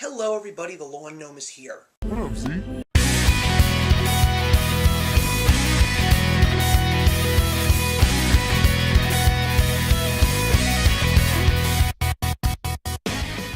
Hello everybody, the Lawn Gnome is here. What up, Z?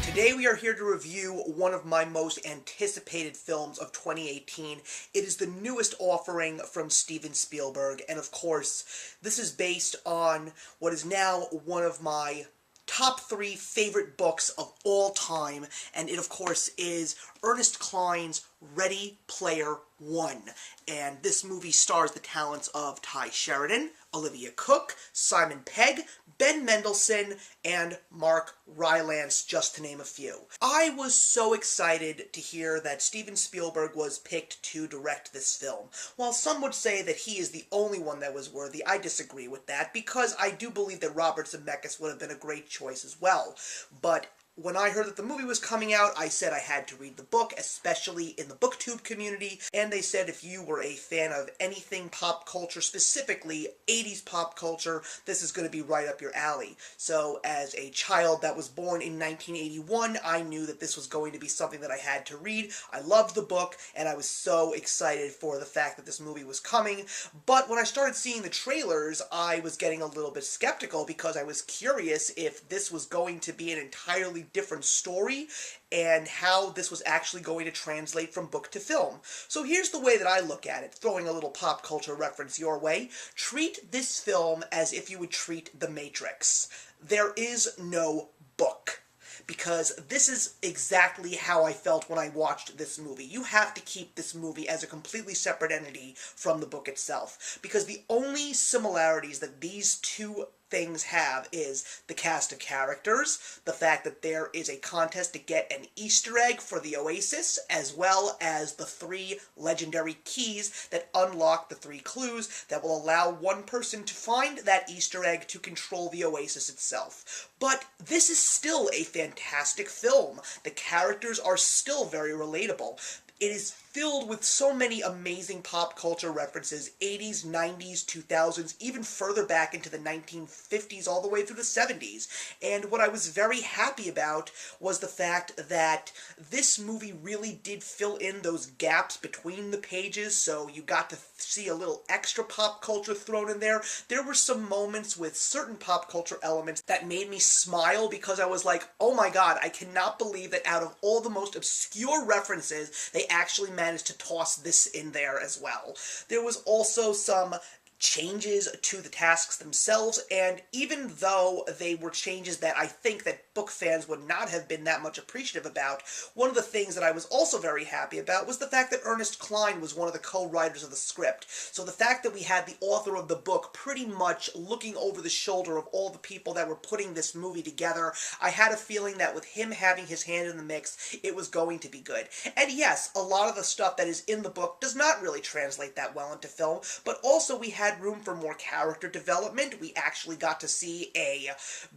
Today we are here to review one of my most anticipated films of 2018. It is the newest offering from Steven Spielberg, and of course, this is based on what is now one of my top 3 favorite books of all time, and it of course is Ernest Cline's Ready Player One. And this movie stars the talents of Ty Sheridan, Olivia Cooke, Simon Pegg, Ben Mendelsohn, and Mark Rylance, just to name a few. I was so excited to hear that Steven Spielberg was picked to direct this film. While some would say that he is the only one that was worthy, I disagree with that, because I do believe that Robert Zemeckis would have been a great choice as well. But when I heard that the movie was coming out, I said I had to read the book, especially in the booktube community, and they said if you were a fan of anything pop culture, specifically 80s pop culture, this is going to be right up your alley. So as a child that was born in 1981, I knew that this was going to be something that I had to read. I loved the book, and I was so excited for the fact that this movie was coming. But when I started seeing the trailers, I was getting a little bit skeptical because I was curious if this was going to be an entirely different story and how this was actually going to translate from book to film. So here's the way that I look at it, throwing a little pop culture reference your way. Treat this film as if you would treat The Matrix. There is no book. Because this is exactly how I felt when I watched this movie. You have to keep this movie as a completely separate entity from the book itself. Because the only similarities that these two things have is the cast of characters, the fact that there is a contest to get an Easter egg for the Oasis, as well as the 3 legendary keys that unlock the 3 clues that will allow one person to find that Easter egg to control the Oasis itself. But this is still a fantastic film. The characters are still very relatable. It is filled with so many amazing pop culture references, 80s, 90s, 2000s, even further back into the 1950s all the way through the 70s. And what I was very happy about was the fact that this movie really did fill in those gaps between the pages, so you got to see a little extra pop culture thrown in there. There were some moments with certain pop culture elements that made me smile because I was like, oh my god, I cannot believe that out of all the most obscure references, they actually managed to toss this in there as well. There was also some changes to the tasks themselves, and even though they were changes that I think that book fans would not have been that much appreciative about, one of the things that I was also very happy about was the fact that Ernest Cline was one of the co-writers of the script. So the fact that we had the author of the book pretty much looking over the shoulder of all the people that were putting this movie together, I had a feeling that with him having his hand in the mix, it was going to be good. And yes, a lot of the stuff that is in the book does not really translate that well into film, but also we had room for more character development. We actually got to see a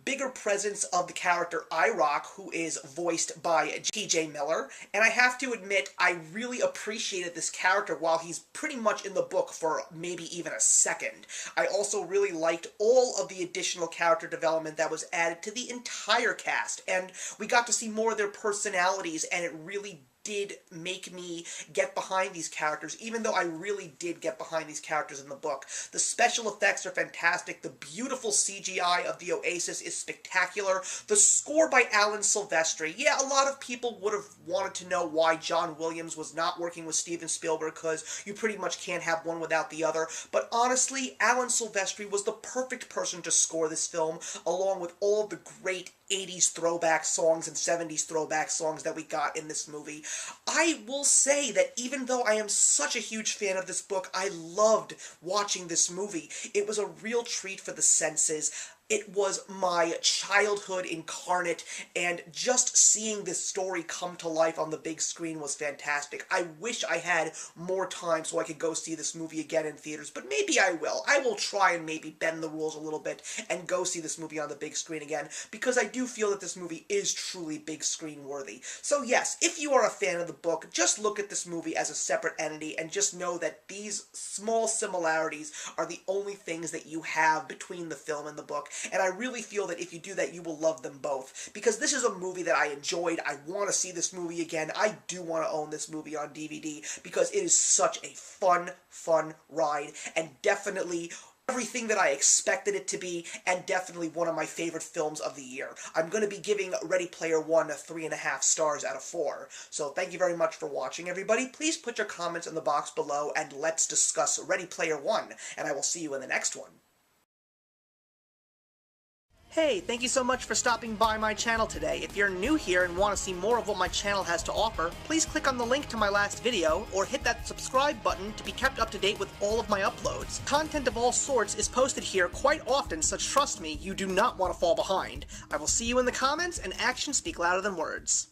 bigger presence of the character I-Rock, who is voiced by T.J. Miller, and I have to admit, I really appreciated this character while he's pretty much in the book for maybe even a second. I also really liked all of the additional character development that was added to the entire cast, and we got to see more of their personalities, and it really did make me get behind these characters, even though I really did get behind these characters in the book. The special effects are fantastic, the beautiful CGI of the Oasis is spectacular, the score by Alan Silvestri. Yeah, a lot of people would have wanted to know why John Williams was not working with Steven Spielberg, because you pretty much can't have one without the other, but honestly, Alan Silvestri was the perfect person to score this film, along with all of the great 80s throwback songs and 70s throwback songs that we got in this movie. I will say that even though I am such a huge fan of this book, I loved watching this movie. It was a real treat for the senses. It was my childhood incarnate, and just seeing this story come to life on the big screen was fantastic. I wish I had more time so I could go see this movie again in theaters, but maybe I will. I will try and maybe bend the rules a little bit and go see this movie on the big screen again, because I do feel that this movie is truly big screen worthy. So yes, if you are a fan of the book, just look at this movie as a separate entity and just know that these small similarities are the only things that you have between the film and the book, and I really feel that if you do that, you will love them both, because this is a movie that I enjoyed. I want to see this movie again. I do want to own this movie on DVD, because it is such a fun ride, and definitely everything that I expected it to be, and definitely one of my favorite films of the year. I'm going to be giving Ready Player One a 3.5 stars out of 4. So thank you very much for watching, everybody. Please put your comments in the box below, and let's discuss Ready Player One, and I will see you in the next one. Hey, thank you so much for stopping by my channel today. If you're new here and want to see more of what my channel has to offer, please click on the link to my last video, or hit that subscribe button to be kept up to date with all of my uploads. Content of all sorts is posted here quite often, so trust me, you do not want to fall behind. I will see you in the comments, and actions speak louder than words.